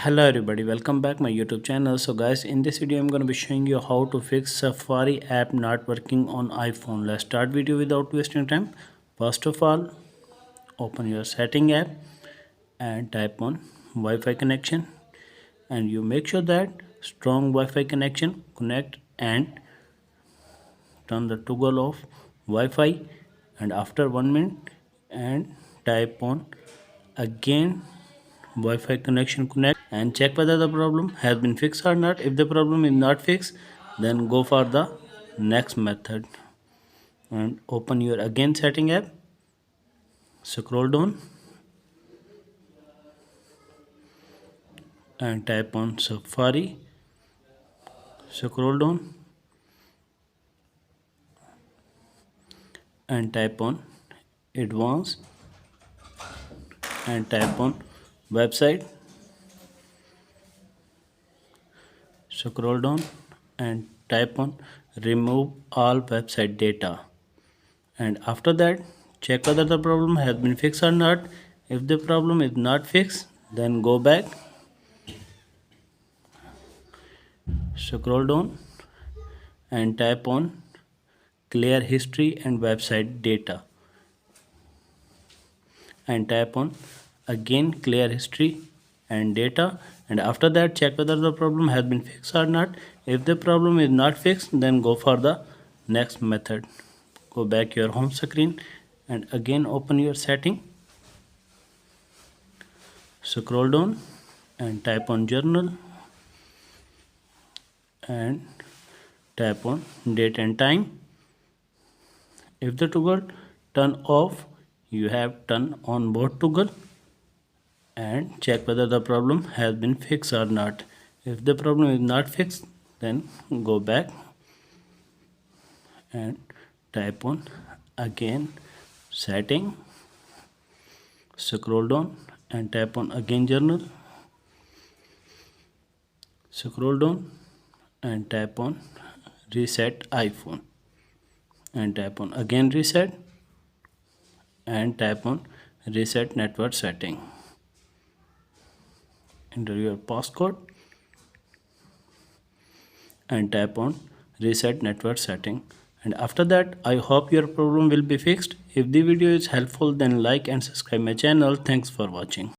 Hello everybody, welcome back my YouTube channel. So guys, in this video I'm going to be showing you how to fix Safari app not working on iPhone. Let's start video without wasting time. First of all, open your setting app and type on Wi-Fi connection, and you make sure that strong Wi-Fi connection connect and turn the toggle off Wi-Fi, and after 1 minute and type on again Wi-Fi connection connect and check whether the problem has been fixed or not. If the problem is not fixed, then go for the next method and open your again setting app, scroll down and type on Safari, scroll down and type on advanced and type on website, scroll down and type on remove all website data, and after that check whether the problem has been fixed or not. If the problem is not fixed, then go back, scroll down and type on clear history and website data and type on again clear history and data, and after that check whether the problem has been fixed or not. If the problem is not fixed, then go for the next method. Go back your home screen and again open your setting, scroll down and type on journal and type on date and time. If the toggle turn off, you have turn on both toggle and check whether the problem has been fixed or not. If the problem is not fixed, then go back and type on again setting, scroll down and type on again journal, scroll down and type on reset iPhone and type on again reset and type on reset network setting. Enter your passcode and tap on reset network setting, and after that I hope your problem will be fixed. If the video is helpful, then like and subscribe my channel. Thanks for watching.